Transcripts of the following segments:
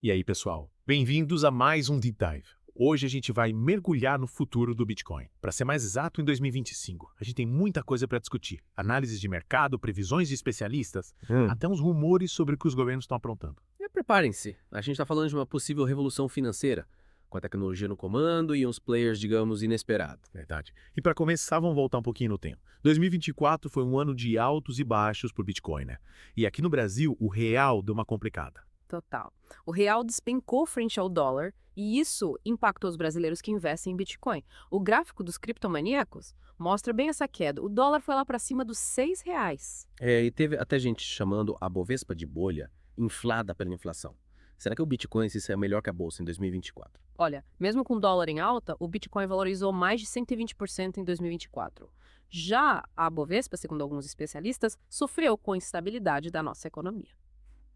E aí, pessoal? Bem-vindos a mais um Deep Dive. Hoje a gente vai mergulhar no futuro do Bitcoin. Para ser mais exato, em 2025. A gente tem muita coisa para discutir. Análises de mercado, previsões de especialistas, até uns rumores sobre o que os governos estão aprontando. E preparem-se, a gente está falando de uma possível revolução financeira, com a tecnologia no comando e uns players, digamos, inesperados. Verdade. E para começar, vamos voltar um pouquinho no tempo. 2024 foi um ano de altos e baixos para o Bitcoin, né? E aqui no Brasil, o real deu uma complicada. Total. O real despencou frente ao dólar e isso impactou os brasileiros que investem em Bitcoin. O gráfico dos criptomaníacos mostra bem essa queda. O dólar foi lá para cima dos R$ 6. E teve até gente chamando a Bovespa de bolha, inflada pela inflação. Será que o Bitcoin se saiu melhor que a Bolsa em 2024? Olha, mesmo com o dólar em alta, o Bitcoin valorizou mais de 120% em 2024. Já a Bovespa, segundo alguns especialistas, sofreu com a instabilidade da nossa economia.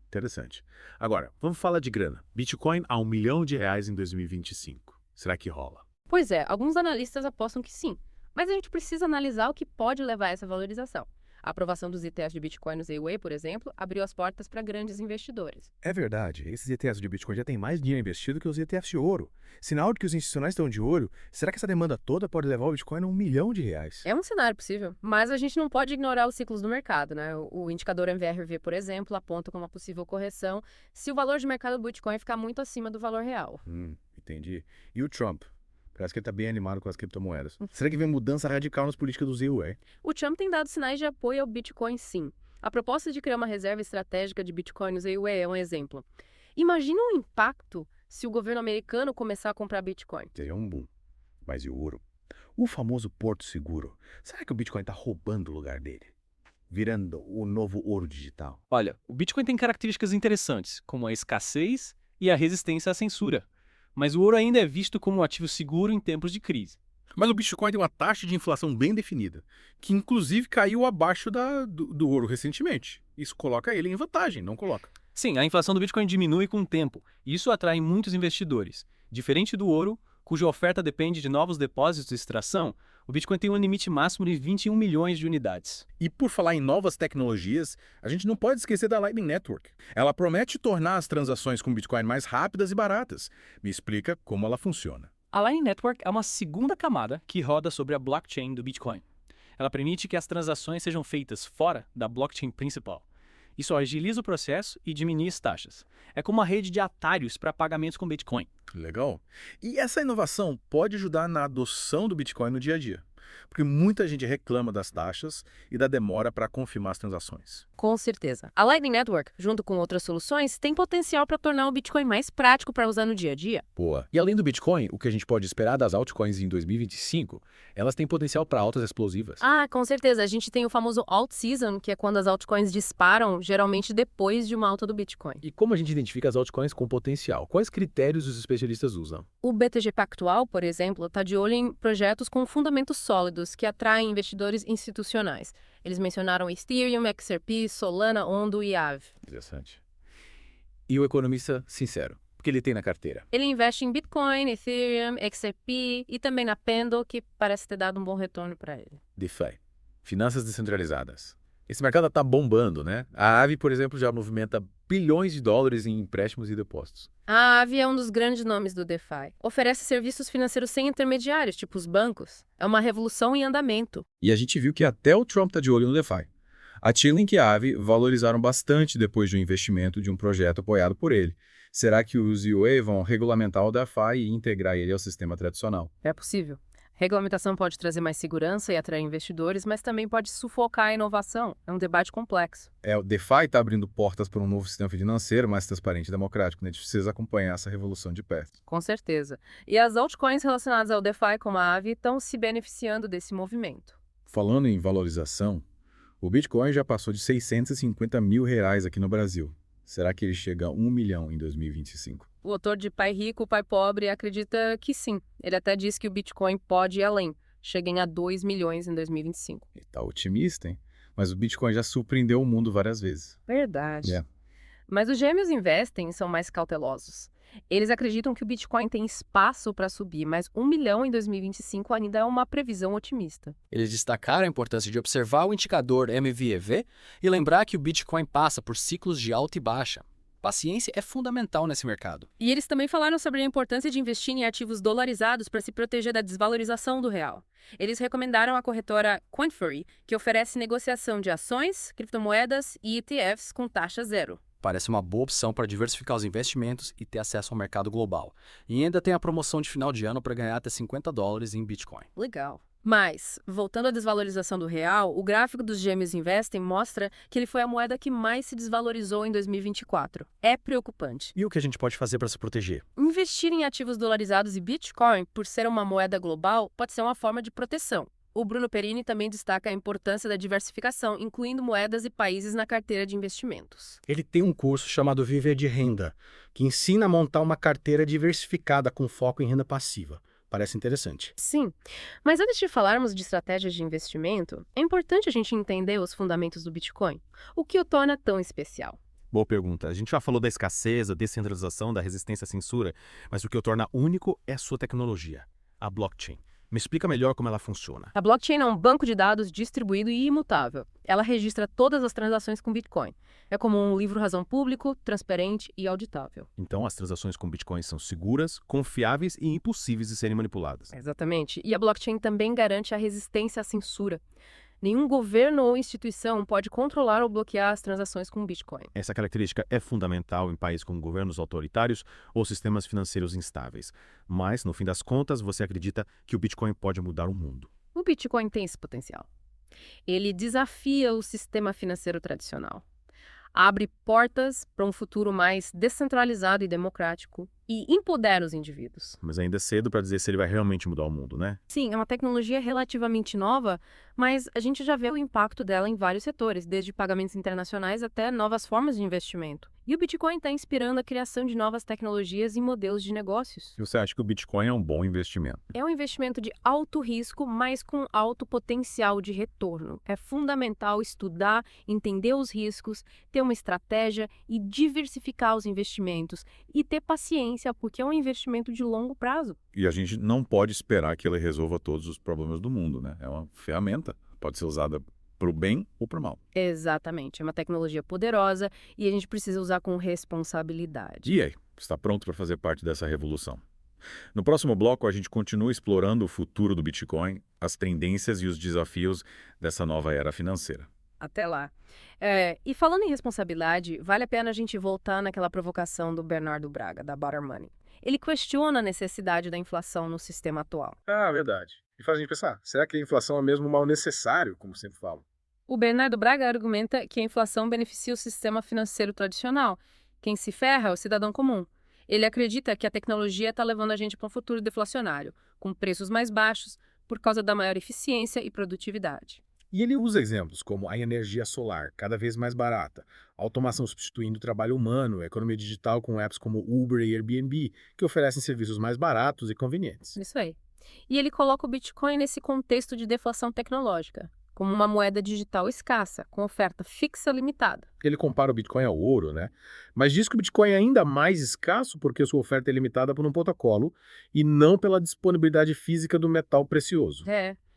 Interessante. Agora, vamos falar de grana. Bitcoin a R$ 1 milhão em 2025. Será que rola? Pois é, alguns analistas apostam que sim, mas a gente precisa analisar o que pode levar a essa valorização. A aprovação dos ETFs de Bitcoin no ZWay, por exemplo, abriu as portas para grandes investidores. É verdade, esses ETFs de Bitcoin já têm mais dinheiro investido que os ETFs de ouro. Sinal de que os institucionais estão de olho, será que essa demanda toda pode levar o Bitcoin a R$ 1 milhão? É um cenário possível, mas a gente não pode ignorar os ciclos do mercado, né? O indicador MVRV, por exemplo, aponta como uma possível correção se o valor de mercado do Bitcoin ficar muito acima do valor real. Entendi. E o Trump? Parece que ele está bem animado com as criptomoedas. Será que vem mudança radical nas políticas do ZWay? O Trump tem dado sinais de apoio ao Bitcoin, sim. A proposta de criar uma reserva estratégica de Bitcoin no ZWay é um exemplo. Imagina o impacto se o governo americano começar a comprar Bitcoin. Seria um boom. Mas e o ouro? O famoso Porto Seguro. Será que o Bitcoin está roubando o lugar dele? Virando o novo ouro digital? Olha, o Bitcoin tem características interessantes, como a escassez e a resistência à censura. Mas o ouro ainda é visto como um ativo seguro em tempos de crise. Mas o Bitcoin tem uma taxa de inflação bem definida, que inclusive caiu abaixo do ouro recentemente. Isso coloca ele em vantagem, não coloca? Sim, a inflação do Bitcoin diminui com o tempo, e isso atrai muitos investidores. Diferente do ouro, cuja oferta depende de novos depósitos de extração, o Bitcoin tem um limite máximo de 21 milhões de unidades. E por falar em novas tecnologias, a gente não pode esquecer da Lightning Network. Ela promete tornar as transações com Bitcoin mais rápidas e baratas. Me explica como ela funciona. A Lightning Network é uma segunda camada que roda sobre a blockchain do Bitcoin. Ela permite que as transações sejam feitas fora da blockchain principal. Isso agiliza o processo e diminui as taxas. É como uma rede de atalhos para pagamentos com Bitcoin. Legal. E essa inovação pode ajudar na adoção do Bitcoin no dia a dia. Porque muita gente reclama das taxas e da demora para confirmar as transações. Com certeza. A Lightning Network, junto com outras soluções, tem potencial para tornar o Bitcoin mais prático para usar no dia a dia. Boa. E além do Bitcoin, o que a gente pode esperar das altcoins em 2025, elas têm potencial para altas explosivas. Ah, com certeza. A gente tem o famoso alt season, que é quando as altcoins disparam, geralmente depois de uma alta do Bitcoin. E como a gente identifica as altcoins com potencial? Quais critérios os especialistas usam? O BTG Pactual, por exemplo, está de olho em projetos com fundamentos sólidos que atraem investidores institucionais. Eles mencionaram Ethereum, XRP, Solana, Ondo e Aave. Interessante. E o economista sincero? O que ele tem na carteira? Ele investe em Bitcoin, Ethereum, XRP e também na Pendle, que parece ter dado um bom retorno para ele. DeFi. Finanças descentralizadas. Esse mercado está bombando, né? A Aave, por exemplo, já movimenta bilhões de dólares em empréstimos e depósitos. A Aave é um dos grandes nomes do DeFi. Oferece serviços financeiros sem intermediários, tipo os bancos. É uma revolução em andamento. E a gente viu que até o Trump está de olho no DeFi. A Chainlink e a Aave valorizaram bastante depois do investimento de um projeto apoiado por ele. Será que os ZWay vão regulamentar o DeFi e integrar ele ao sistema tradicional? É possível. Regulamentação pode trazer mais segurança e atrair investidores, mas também pode sufocar a inovação. É um debate complexo. O DeFi está abrindo portas para um novo sistema financeiro mais transparente e democrático, né? A gente precisa acompanhar essa revolução de perto. Com certeza. E as altcoins relacionadas ao DeFi, como a Aave, estão se beneficiando desse movimento. Falando em valorização, o Bitcoin já passou de R$ 650 mil aqui no Brasil. Será que ele chega a 1 milhão em 2025? O autor de Pai Rico, Pai Pobre acredita que sim. Ele até diz que o Bitcoin pode ir além. Cheguem a 2 milhões em 2025. Ele tá otimista, hein? Mas o Bitcoin já surpreendeu o mundo várias vezes. Verdade. Mas os gêmeos investem e são mais cautelosos. Eles acreditam que o Bitcoin tem espaço para subir, mas 1 milhão em 2025 ainda é uma previsão otimista. Eles destacaram a importância de observar o indicador MVEV e lembrar que o Bitcoin passa por ciclos de alta e baixa. Paciência é fundamental nesse mercado. E eles também falaram sobre a importância de investir em ativos dolarizados para se proteger da desvalorização do real. Eles recomendaram a corretora Quantfury, que oferece negociação de ações, criptomoedas e ETFs com taxa zero. Parece uma boa opção para diversificar os investimentos e ter acesso ao mercado global. E ainda tem a promoção de final de ano para ganhar até $50 em Bitcoin. Legal. Mas, voltando à desvalorização do real, o gráfico dos Gêmeos Investem mostra que ele foi a moeda que mais se desvalorizou em 2024. É preocupante. E o que a gente pode fazer para se proteger? Investir em ativos dolarizados e Bitcoin, por ser uma moeda global, pode ser uma forma de proteção. O Bruno Perini também destaca a importância da diversificação, incluindo moedas e países na carteira de investimentos. Ele tem um curso chamado Viver de Renda, que ensina a montar uma carteira diversificada com foco em renda passiva. Parece interessante. Sim, mas antes de falarmos de estratégias de investimento, é importante a gente entender os fundamentos do Bitcoin. O que o torna tão especial? Boa pergunta. A gente já falou da escassez, da descentralização, da resistência à censura, mas o que o torna único é a sua tecnologia, a blockchain. Me explica melhor como ela funciona. A blockchain é um banco de dados distribuído e imutável. Ela registra todas as transações com Bitcoin. É como um livro-razão público, transparente e auditável. Então, as transações com Bitcoin são seguras, confiáveis e impossíveis de serem manipuladas. Exatamente. E a blockchain também garante a resistência à censura. Nenhum governo ou instituição pode controlar ou bloquear as transações com Bitcoin. Essa característica é fundamental em países com governos autoritários ou sistemas financeiros instáveis. Mas, no fim das contas, você acredita que o Bitcoin pode mudar o mundo. O Bitcoin tem esse potencial. Ele desafia o sistema financeiro tradicional. Abre portas para um futuro mais descentralizado e democrático e empodera os indivíduos. Mas ainda é cedo para dizer se ele vai realmente mudar o mundo, né? Sim, é uma tecnologia relativamente nova, mas a gente já vê o impacto dela em vários setores, desde pagamentos internacionais até novas formas de investimento. E o Bitcoin está inspirando a criação de novas tecnologias e modelos de negócios. E você acha que o Bitcoin é um bom investimento? É um investimento de alto risco, mas com alto potencial de retorno. É fundamental estudar, entender os riscos, ter uma estratégia e diversificar os investimentos e ter paciência, porque é um investimento de longo prazo. E a gente não pode esperar que ele resolva todos os problemas do mundo, né? É uma ferramenta, pode ser usada para o bem ou para o mal. Exatamente. É uma tecnologia poderosa e a gente precisa usar com responsabilidade. E aí, está pronto para fazer parte dessa revolução? No próximo bloco, a gente continua explorando o futuro do Bitcoin, as tendências e os desafios dessa nova era financeira. Até lá. E falando em responsabilidade, vale a pena a gente voltar naquela provocação do Bernardo Braga, da Butter Money. Ele questiona a necessidade da inflação no sistema atual. Ah, verdade. E faz a gente pensar, será que a inflação é mesmo um mal necessário, como sempre falo? O Bernardo Braga argumenta que a inflação beneficia o sistema financeiro tradicional. Quem se ferra é o cidadão comum. Ele acredita que a tecnologia está levando a gente para um futuro deflacionário, com preços mais baixos, por causa da maior eficiência e produtividade. E ele usa exemplos como a energia solar, cada vez mais barata, a automação substituindo o trabalho humano, a economia digital com apps como Uber e Airbnb, que oferecem serviços mais baratos e convenientes. Isso aí. E ele coloca o Bitcoin nesse contexto de deflação tecnológica, como uma moeda digital escassa, com oferta fixa limitada. Ele compara o Bitcoin ao ouro, né? Mas diz que o Bitcoin é ainda mais escasso porque sua oferta é limitada por um protocolo e não pela disponibilidade física do metal precioso.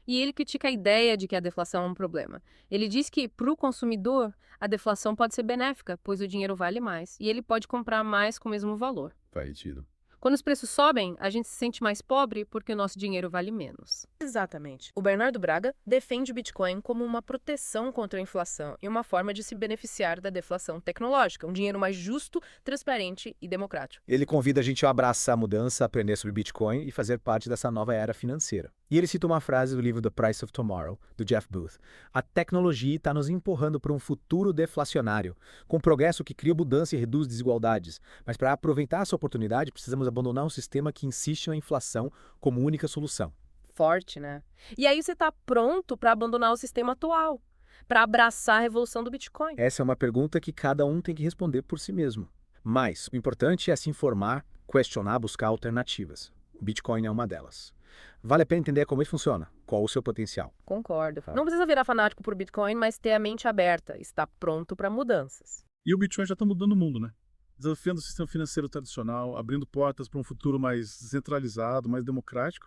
E ele critica a ideia de que a deflação é um problema. Ele diz que, para o consumidor, a deflação pode ser benéfica, pois o dinheiro vale mais, e ele pode comprar mais com o mesmo valor. Faz sentido. Quando os preços sobem, a gente se sente mais pobre porque o nosso dinheiro vale menos. Exatamente. O Bernardo Braga defende o Bitcoin como uma proteção contra a inflação e uma forma de se beneficiar da deflação tecnológica, um dinheiro mais justo, transparente e democrático. Ele convida a gente a abraçar a mudança, aprender sobre Bitcoin e fazer parte dessa nova era financeira. E ele cita uma frase do livro The Price of Tomorrow, do Jeff Booth. A tecnologia está nos empurrando para um futuro deflacionário, com progresso que cria abundância e reduz desigualdades. Mas para aproveitar essa oportunidade, precisamos abandonar um sistema que insiste na inflação como única solução. Forte, né? E aí você está pronto para abandonar o sistema atual, para abraçar a revolução do Bitcoin? Essa é uma pergunta que cada um tem que responder por si mesmo. Mas o importante é se informar, questionar, buscar alternativas. O Bitcoin é uma delas. Vale a pena entender como isso funciona, qual o seu potencial. Concordo. Não precisa virar fanático por Bitcoin, mas ter a mente aberta, estar pronto para mudanças. E o Bitcoin já está mudando o mundo, né? Desafiando o sistema financeiro tradicional, abrindo portas para um futuro mais descentralizado, mais democrático,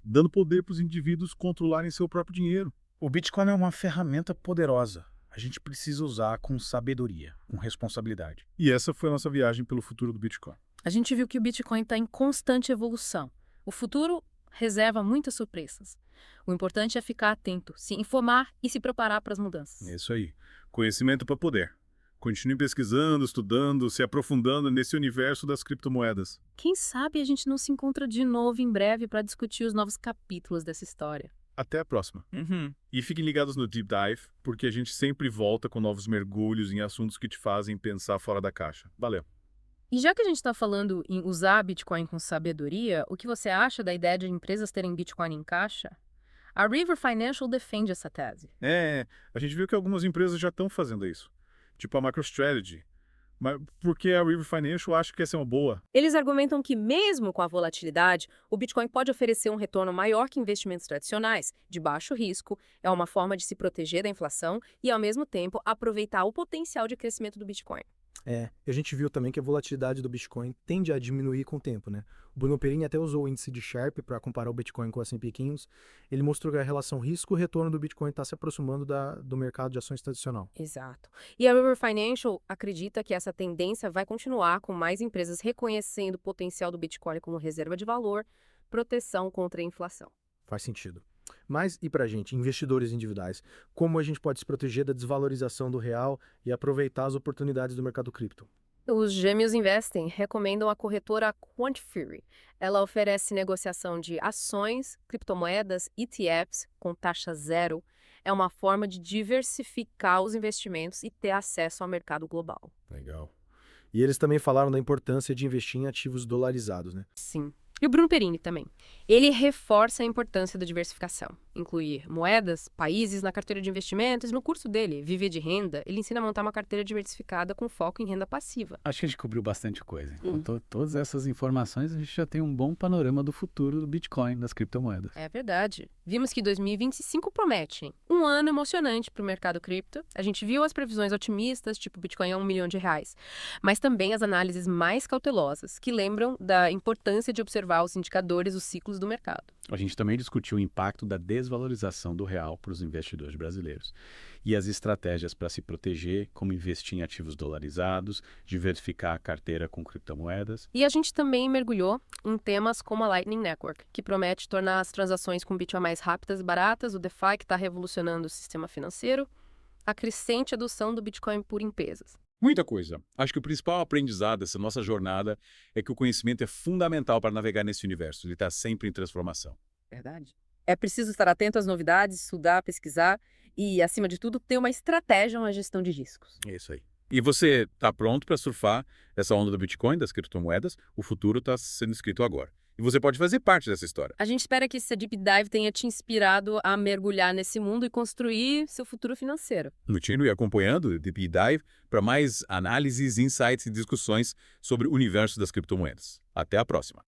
dando poder para os indivíduos controlarem seu próprio dinheiro. O Bitcoin é uma ferramenta poderosa, A gente precisa usar com sabedoria, com responsabilidade. E essa foi a nossa viagem pelo futuro do Bitcoin. A gente viu que o Bitcoin está em constante evolução. O futuro reserva muitas surpresas. O importante é ficar atento, se informar e se preparar para as mudanças. É isso aí. Conhecimento para poder. Continue pesquisando, estudando, se aprofundando nesse universo das criptomoedas. Quem sabe a gente não se encontra de novo em breve para discutir os novos capítulos dessa história. Até a próxima. E fiquem ligados no Deep Dive, porque a gente sempre volta com novos mergulhos em assuntos que te fazem pensar fora da caixa. Valeu! E já que a gente está falando em usar Bitcoin com sabedoria, o que você acha da ideia de empresas terem Bitcoin em caixa? A River Financial defende essa tese. A gente viu que algumas empresas já estão fazendo isso. Tipo a MicroStrategy. Mas por que a River Financial acha que essa é uma boa? Eles argumentam que, mesmo com a volatilidade, o Bitcoin pode oferecer um retorno maior que investimentos tradicionais, de baixo risco, é uma forma de se proteger da inflação e, ao mesmo tempo, aproveitar o potencial de crescimento do Bitcoin. E a gente viu também que a volatilidade do Bitcoin tende a diminuir com o tempo, né? O Bruno Perini até usou o índice de Sharpe para comparar o Bitcoin com o S&P 500. Ele mostrou que a relação risco-retorno do Bitcoin está se aproximando do mercado de ações tradicional. Exato. E a River Financial acredita que essa tendência vai continuar com mais empresas reconhecendo o potencial do Bitcoin como reserva de valor, proteção contra a inflação. Faz sentido. Mas e para a gente, investidores individuais, como a gente pode se proteger da desvalorização do real e aproveitar as oportunidades do mercado cripto? Os Gêmeos Investem recomendam a corretora Quantifury. Ela oferece negociação de ações, criptomoedas, ETFs com taxa zero. É uma forma de diversificar os investimentos e ter acesso ao mercado global. Legal. E eles também falaram da importância de investir em ativos dolarizados, né? Sim. E o Bruno Perini também. Ele reforça a importância da diversificação, incluir moedas, países na carteira de investimentos. No curso dele, Viver de Renda, ele ensina a montar uma carteira diversificada com foco em renda passiva. Acho que a gente cobriu bastante coisa. Com todas essas informações, a gente já tem um bom panorama do futuro do Bitcoin, das criptomoedas. É verdade. Vimos que 2025 promete, hein? Um ano emocionante para o mercado cripto. A gente viu as previsões otimistas, tipo Bitcoin a R$1 milhão, mas também as análises mais cautelosas, que lembram da importância de observar os indicadores, os ciclos do mercado. A gente também discutiu o impacto da desvalorização do real para os investidores brasileiros e as estratégias para se proteger, como investir em ativos dolarizados, diversificar a carteira com criptomoedas. E a gente também mergulhou em temas como a Lightning Network, que promete tornar as transações com Bitcoin mais rápidas e baratas, o DeFi, que está revolucionando o sistema financeiro, a crescente adoção do Bitcoin por empresas. Muita coisa. Acho que o principal aprendizado dessa nossa jornada é que o conhecimento é fundamental para navegar nesse universo. Ele está sempre em transformação. Verdade. É preciso estar atento às novidades, estudar, pesquisar e, acima de tudo, ter uma estratégia na gestão de riscos. É isso aí. E você está pronto para surfar essa onda do Bitcoin, das criptomoedas? O futuro está sendo escrito agora. E você pode fazer parte dessa história. A gente espera que esse Deep Dive tenha te inspirado a mergulhar nesse mundo e construir seu futuro financeiro. Continue acompanhando o Deep Dive para mais análises, insights e discussões sobre o universo das criptomoedas. Até a próxima.